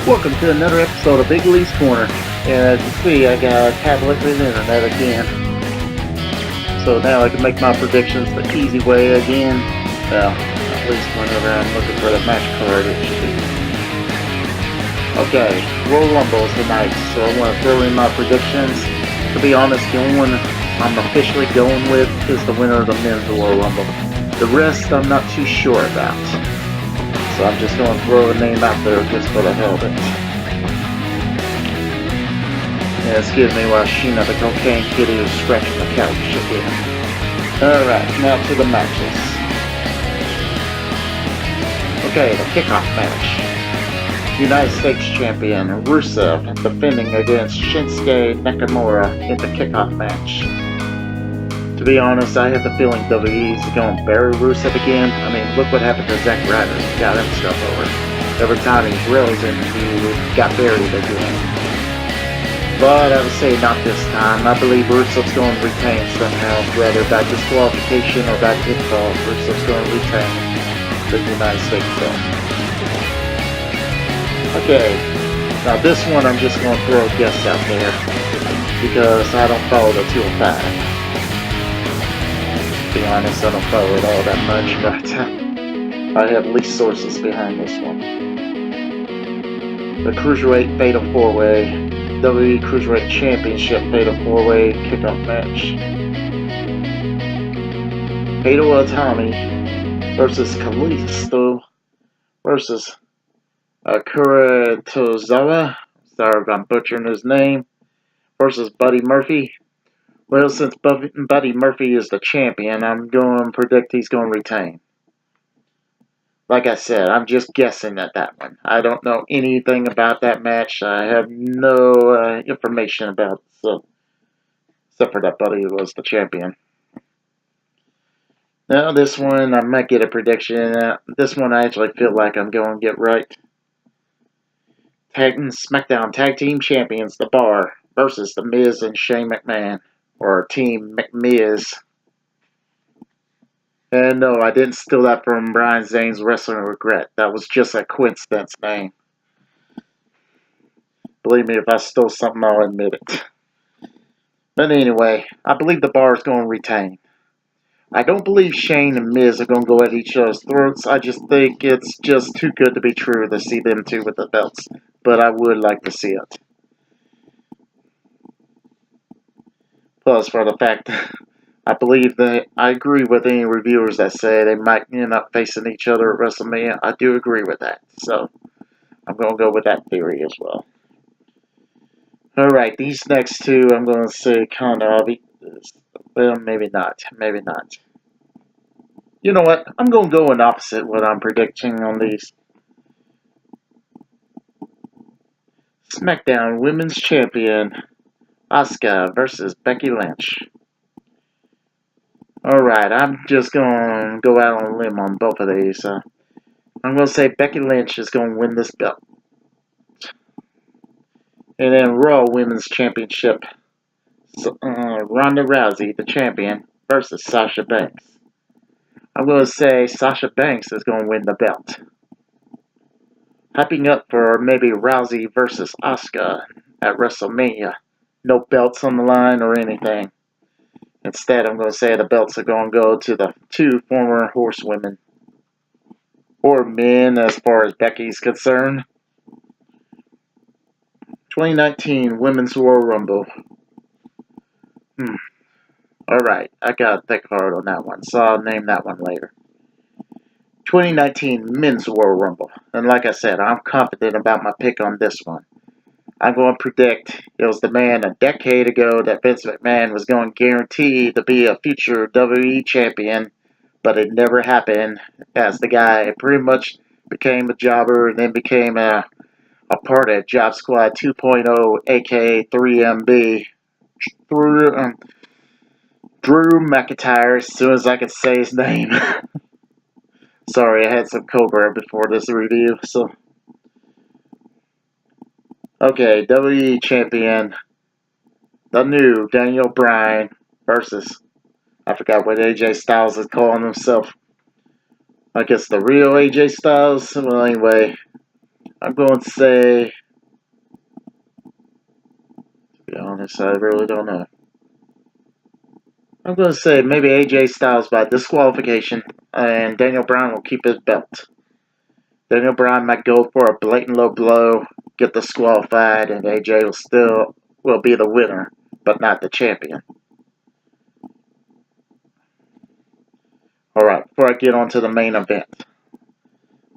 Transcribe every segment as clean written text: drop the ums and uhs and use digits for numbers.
Welcome to another episode of Big Lee's Corner. And as you see, I got a tablet with internet again. So now I can make my predictions the easy way again. Well, at least whenever I'm looking for the match card, it should be. Okay, Royal Rumble is tonight, so I want to throw in my predictions. To be honest, the only one I'm officially going with is the winner of the Men's Royal Rumble. The rest I'm not too sure about. So I'm just going to throw a name out there just for the hell of it. Yeah, excuse me while Sheena the cocaine kitty is scratching the couch again. Alright, now to the matches. Okay, the kickoff match. United States Champion Rusev defending against Shinsuke Nakamura in the kickoff match. To be honest, I have the feeling WWE's going to bury Rusev again. I mean, look what happened to Zack Ryder. He got himself over. Every time he drills in, he got buried again. But I would say not this time. I believe Rusev's going to retain somehow, whether by disqualification or by pinfall. Rusev's going to retain the United States belt. Okay, now this one I'm just going to throw a guess out there because I don't follow the 205. To be honest, I don't follow it all that much, but I have least sources behind this one. The Cruiserweight Fatal 4-Way, WWE Cruiserweight Championship Fatal 4-Way kickoff match. Fatal Atami versus Kalisto versus Akira Tozawa, sorry if I'm butchering his name, versus Buddy Murphy. Well, since Buddy Murphy is the champion, I'm going to predict he's going to retain. Like I said, I'm just guessing at that one. I don't know anything about that match. I have no information about it, so, except for that Buddy was the champion. Now, this one, I might get a prediction. This one I actually feel like I'm going to get right. SmackDown Tag Team Champions, The Bar, versus The Miz and Shane McMahon. Or Team McMiz. And no, I didn't steal that from Brian Zane's Wrestling Regret. That was just a coincidence name. Believe me, if I stole something, I'll admit it. But anyway, I believe the Bar is going to retain. I don't believe Shane and Miz are going to go at each other's throats. I just think it's just too good to be true to see them two with the belts. But I would like to see it. Plus, for the fact I believe that I agree with any reviewers that say they might end up facing each other at WrestleMania. I do agree with that. So, I'm going to go with that theory as well. Alright, these next two I'm going to say kind of obvious. Well, maybe not. Maybe not. You know what? I'm going to go in opposite what I'm predicting on these. SmackDown Women's Champion Asuka versus Becky Lynch. Alright, I'm just going to go out on a limb on both of these. I'm going to say Becky Lynch is going to win this belt. And then Raw Women's Championship. Ronda Rousey, the champion, versus Sasha Banks. I'm going to say Sasha Banks is going to win the belt. Hyping up for maybe Rousey versus Asuka at WrestleMania. No belts on the line or anything. Instead, I'm going to say the belts are going to go to the two former horsewomen. Or men, as far as Becky's concerned. 2019 Women's Royal Rumble. Alright, I got to think hard on that one, so I'll name that one later. 2019 Men's Royal Rumble. And like I said, I'm confident about my pick on this one. I'm going to predict it was the man a decade ago that Vince McMahon was going to guarantee to be a future WWE champion, but it never happened, as the guy pretty much became a jobber and then became a part of Job Squad 2.0, aka 3MB. Drew McIntyre, as soon as I could say his name. Sorry, I had some Cobra before this review, so... Okay, WWE Champion, the new Daniel Bryan versus, I forgot what AJ Styles is calling himself. I guess the real AJ Styles. Well, anyway, I'm going to say, to be honest, I really don't know. I'm going to say maybe AJ Styles by disqualification, and Daniel Bryan will keep his belt. Daniel Bryan might go for a blatant low blow, get disqualified, and AJ will be the winner, but not the champion. Alright, before I get on to the main event,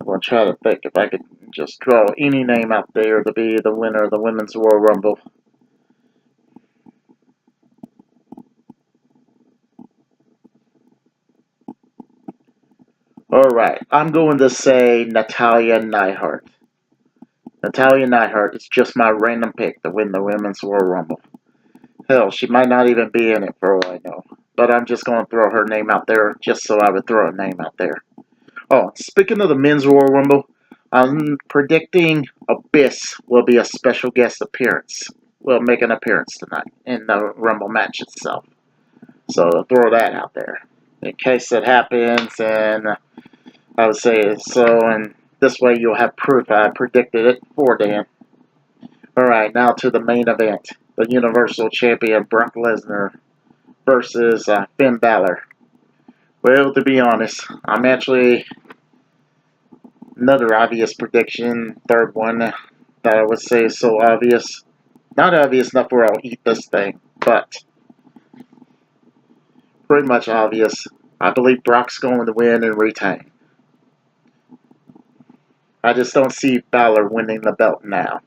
I'm going to try to think if I could just draw any name out there to be the winner of the Women's Royal Rumble. Alright, I'm going to say Natalya Neidhart. Natalya Neidhart is just my random pick to win the Women's Royal Rumble. Hell, she might not even be in it for all I know. But I'm just going to throw her name out there just so I would throw a name out there. Oh, speaking of the Men's Royal Rumble, I'm predicting Abyss will be a special guest appearance. Will make an appearance tonight in the Rumble match itself. So throw that out there. In case it happens, and I would say so, and this way you'll have proof I predicted it for Dan. Alright, now to the main event. The Universal Champion Brock Lesnar versus Finn Balor. Well, to be honest, I'm actually another obvious prediction, third one that I would say is so obvious. Not obvious enough where I'll eat this thing, but pretty much obvious. I believe Brock's going to win and retain. I just don't see Balor winning the belt now.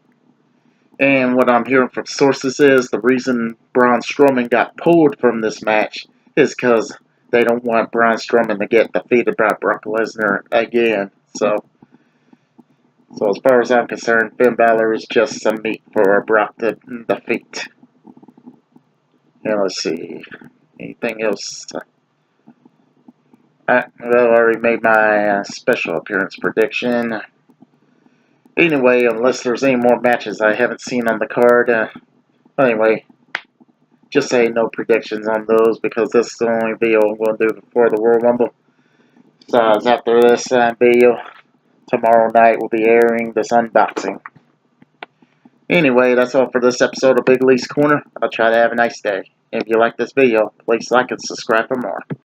And what I'm hearing from sources is the reason Braun Strowman got pulled from this match is because they don't want Braun Strowman to get defeated by Brock Lesnar again. So as far as I'm concerned, Finn Balor is just some meat for Brock to defeat. And let's see. Anything else? I already made my special appearance prediction. Anyway, unless there's any more matches I haven't seen on the card. Anyway, just say no predictions on those because this is the only video I'm going to do before the World Rumble. So after this video, tomorrow night we'll be airing this unboxing. Anyway, that's all for this episode of Big Lee's Corner. I'll try to have a nice day. If you like this video, please like and subscribe for more.